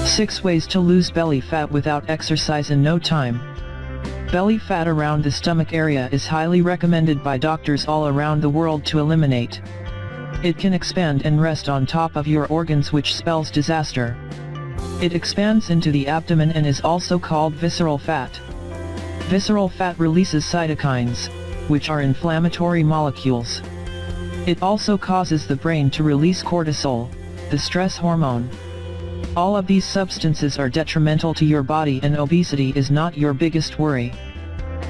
Six ways to lose belly fat without exercise in no time. Belly fat around the stomach area is highly recommended by doctors all around the world to eliminate. It can expand and rest on top of your organs, which spells disaster. It expands into the abdomen and is also called visceral fat. Visceral fat releases cytokines, which are inflammatory molecules. It also causes the brain to release cortisol, the stress hormone. All of these substances are detrimental to your body, and obesity is not your biggest worry.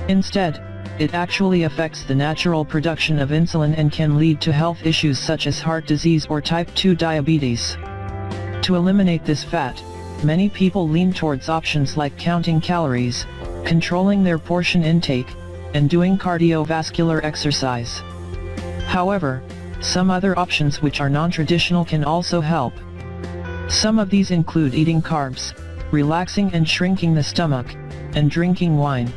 Instead, it actually affects the natural production of insulin and can lead to health issues such as heart disease or type 2 diabetes. To eliminate this fat, many people lean towards options like counting calories, controlling their portion intake, and doing cardiovascular exercise. However, some other options which are non-traditional can also help. Some of these include eating carbs, relaxing and shrinking the stomach, and drinking wine.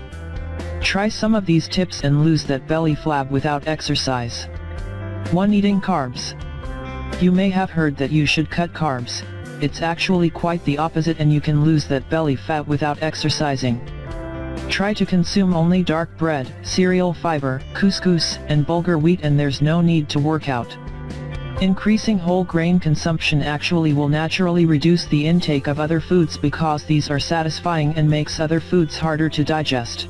Try some of these tips and lose that belly flab without exercise. 1. Eating carbs. You may have heard that you should cut carbs. It's actually quite the opposite, and you can lose that belly fat without exercising. Try to consume only dark bread, cereal fiber, couscous, and bulgur wheat, and there's no need to work out. Increasing whole grain consumption actually will naturally reduce the intake of other foods because these are satisfying and makes other foods harder to digest.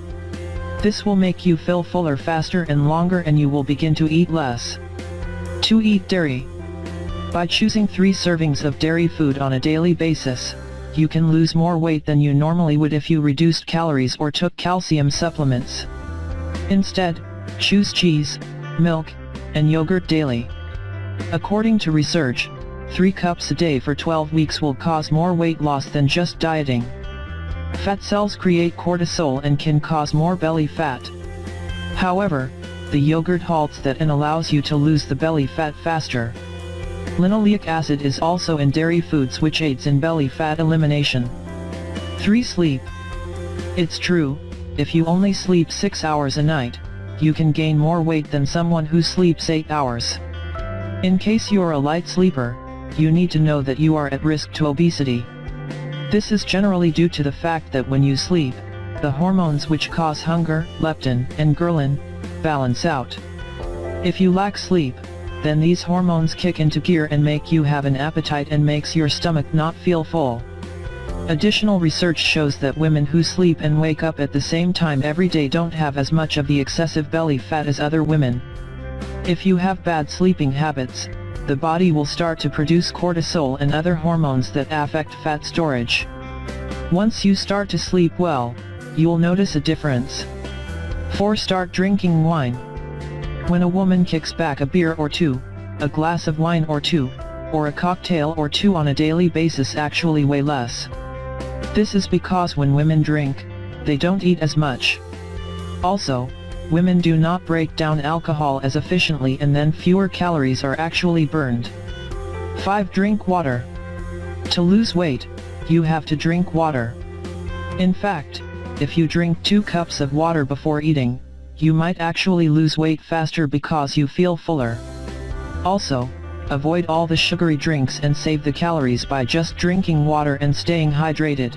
This will make you feel fuller faster and longer, and you will begin to eat less. 2. Eat dairy. By choosing 3 servings of dairy food on a daily basis, you can lose more weight than you normally would if you reduced calories or took calcium supplements. Instead, choose cheese, milk, and yogurt daily. According to research, 3 cups a day for 12 weeks will cause more weight loss than just dieting. Fat cells create cortisol and can cause more belly fat. However, the yogurt halts that and allows you to lose the belly fat faster. Linoleic acid is also in dairy foods, which aids in belly fat elimination. 3. Sleep. It's true, if you only sleep 6 hours a night, you can gain more weight than someone who sleeps 8 hours. In case you're a light sleeper, you need to know that you are at risk to obesity. This is generally due to the fact that when you sleep, the hormones which cause hunger, leptin and ghrelin, balance out. If you lack sleep, then these hormones kick into gear and make you have an appetite and makes your stomach not feel full. Additional research shows that women who sleep and wake up at the same time every day don't have as much of the excessive belly fat as other women. If you have bad sleeping habits, the body will start to produce cortisol and other hormones that affect fat storage. Once you start to sleep well, you'll notice a difference. 4. Start drinking wine. When a woman kicks back a beer or 2, a glass of wine or 2, or a cocktail or 2 on a daily basis actually weigh less. This is because when women drink, they don't eat as much. Also, women do not break down alcohol as efficiently, and then fewer calories are actually burned. 5. Drink water. To lose weight, you have to drink water. In fact, if you drink 2 cups of water before eating, you might actually lose weight faster because you feel fuller. Also, avoid all the sugary drinks and save the calories by just drinking water and staying hydrated.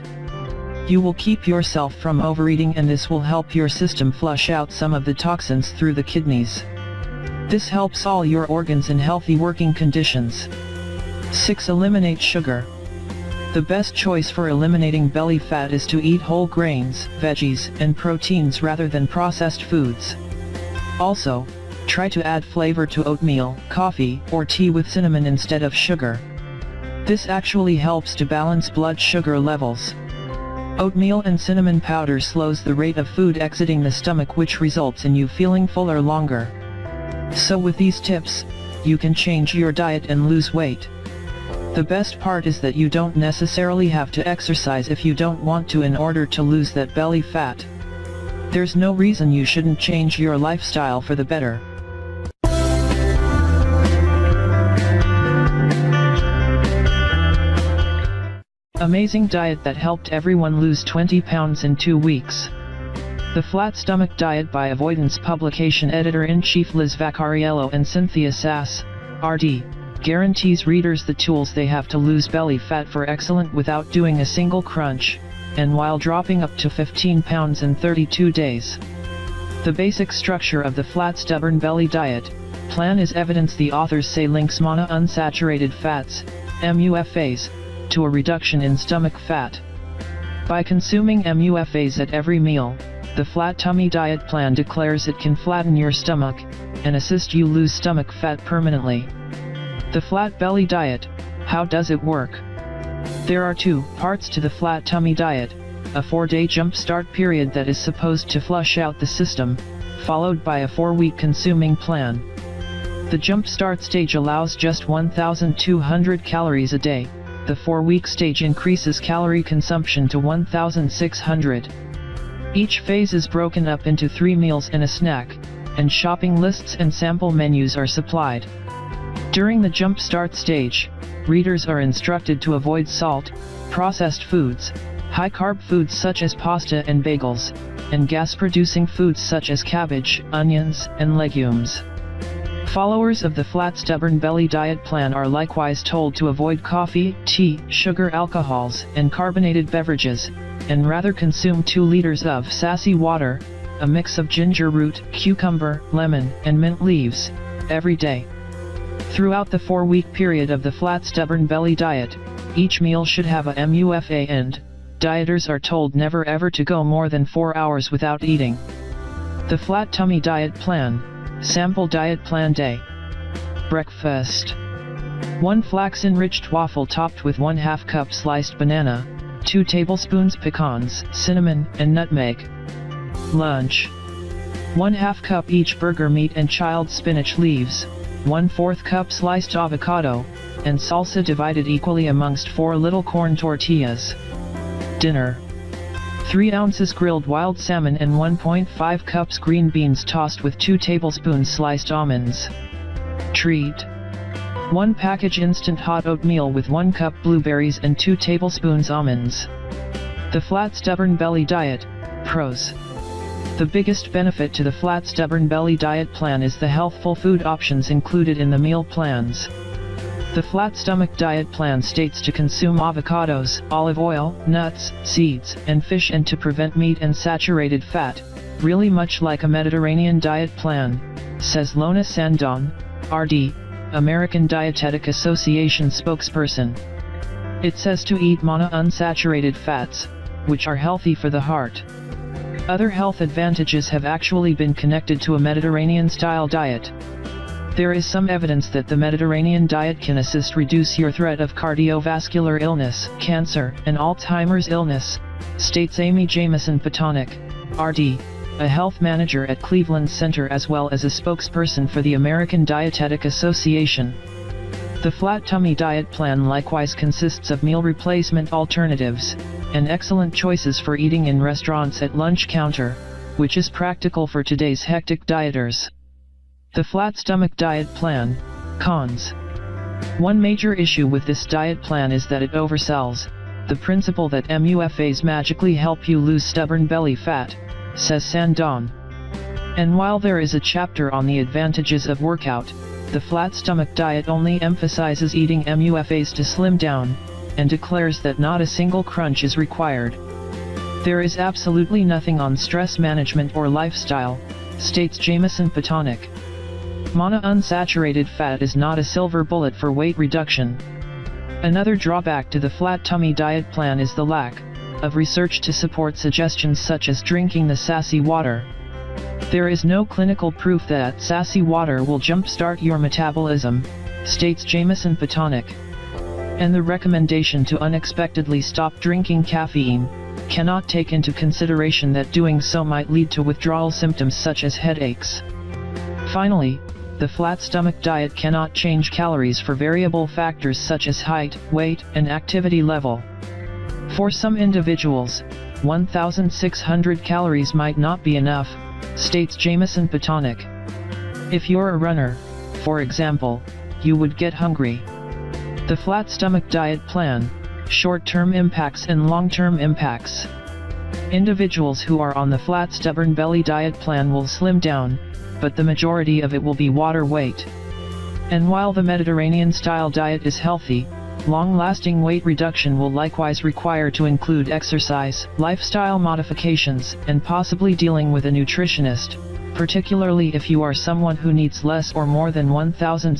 You will keep yourself from overeating, and this will help your system flush out some of the toxins through the kidneys. This helps all your organs in healthy working conditions. 6. Eliminate sugar. The best choice for eliminating belly fat is to eat whole grains, veggies, and proteins rather than processed foods. Also, try to add flavor to oatmeal, coffee, or tea with cinnamon instead of sugar. This actually helps to balance blood sugar levels. Oatmeal and cinnamon powder slows the rate of food exiting the stomach, which results in you feeling fuller longer. So with these tips, you can change your diet and lose weight. The best part is that you don't necessarily have to exercise if you don't want to in order to lose that belly fat. There's no reason you shouldn't change your lifestyle for the better. Amazing diet that helped everyone lose 20 pounds in 2 weeks. The Flat Stomach Diet by Avoidance publication editor-in-chief Liz Vaccariello and Cynthia Sass, RD, guarantees readers the tools they have to lose belly fat for excellent without doing a single crunch, and while dropping up to 15 pounds in 32 days. The basic structure of the Flat Stubborn Belly Diet plan is evidence the authors say links monounsaturated fats, MUFAs, to a reduction in stomach fat. By consuming MUFAs at every meal, the Flat Tummy Diet plan declares it can flatten your stomach and assist you lose stomach fat permanently. The Flat Belly Diet, how does it work? There are two parts to the Flat Tummy Diet: a 4-day jump-start period that is supposed to flush out the system, followed by a 4-week consuming plan. The jump-start stage allows just 1,200 calories a day. The 4-week stage increases calorie consumption to 1,600. Each phase is broken up into 3 meals and a snack, and shopping lists and sample menus are supplied. During the jump-start stage, readers are instructed to avoid salt, processed foods, high-carb foods such as pasta and bagels, and gas-producing foods such as cabbage, onions, and legumes. Followers of the Flat Stubborn Belly Diet plan are likewise told to avoid coffee, tea, sugar, alcohols, and carbonated beverages, and rather consume 2 liters of sassy water, a mix of ginger root, cucumber, lemon, and mint leaves, every day. Throughout the 4-week period of the Flat Stubborn Belly Diet, each meal should have a MUFA and dieters are told never ever to go more than 4 hours without eating. The Flat Tummy Diet Plan, Sample Diet Plan Day. Breakfast: 1 flax-enriched waffle topped with 1/2 cup sliced banana, 2 tablespoons pecans, cinnamon, and nutmeg. Lunch: 1/2 cup each burger meat and chilled spinach leaves, 1/4 cup sliced avocado, and salsa divided equally amongst 4 little corn tortillas. Dinner: 3 ounces grilled wild salmon and 1.5 cups green beans tossed with 2 tablespoons sliced almonds. Treat: 1 package instant hot oatmeal with 1 cup blueberries and 2 tablespoons almonds. The Flat Stubborn Belly Diet. Pros: the biggest benefit to the Flat Stubborn Belly Diet plan is the healthful food options included in the meal plans. The Flat Stomach Diet plan states to consume avocados, olive oil, nuts, seeds, and fish, and to prevent meat and saturated fat, really much like a Mediterranean diet plan, says Lona Sandon, RD, American Dietetic Association spokesperson. It says to eat monounsaturated fats, which are healthy for the heart. Other health advantages have actually been connected to a Mediterranean-style diet. There is some evidence that the Mediterranean diet can assist reduce your threat of cardiovascular illness, cancer, and Alzheimer's illness, states Amy Jamieson-Patonick, RD, a health manager at Cleveland Center as well as a spokesperson for the American Dietetic Association. The Flat Tummy Diet plan likewise consists of meal replacement alternatives, and excellent choices for eating in restaurants at lunch counter, which is practical for today's hectic dieters. The Flat Stomach Diet Plan. Cons: 1 major issue with this diet plan is that it oversells the principle that MUFAs magically help you lose stubborn belly fat, says Sandon. And while there is a chapter on the advantages of workout, the Flat Stomach Diet only emphasizes eating MUFAs to slim down, and declares that not a single crunch is required. There is absolutely nothing on stress management or lifestyle, states Jamieson-Patonick. Monounsaturated fat is not a silver bullet for weight reduction. Another drawback to the Flat Tummy Diet plan is the lack of research to support suggestions such as drinking the sassy water. There is no clinical proof that sassy water will jumpstart your metabolism, states Jamieson-Patonick. And the recommendation to unexpectedly stop drinking caffeine cannot take into consideration that doing so might lead to withdrawal symptoms such as headaches. Finally, the Flat Stomach Diet cannot change calories for variable factors such as height, weight, and activity level. For some individuals, 1,600 calories might not be enough, states Jamieson-Patonick. If you're a runner, for example, you would get hungry. The Flat Stomach Diet Plan. Short-term impacts and long-term impacts. Individuals who are on the flat stubborn belly diet plan will slim down, but the majority of it will be water weight. And while the Mediterranean-style diet is healthy, long-lasting weight reduction will likewise require to include exercise, lifestyle modifications, and possibly dealing with a nutritionist, particularly if you are someone who needs less or more than 1,600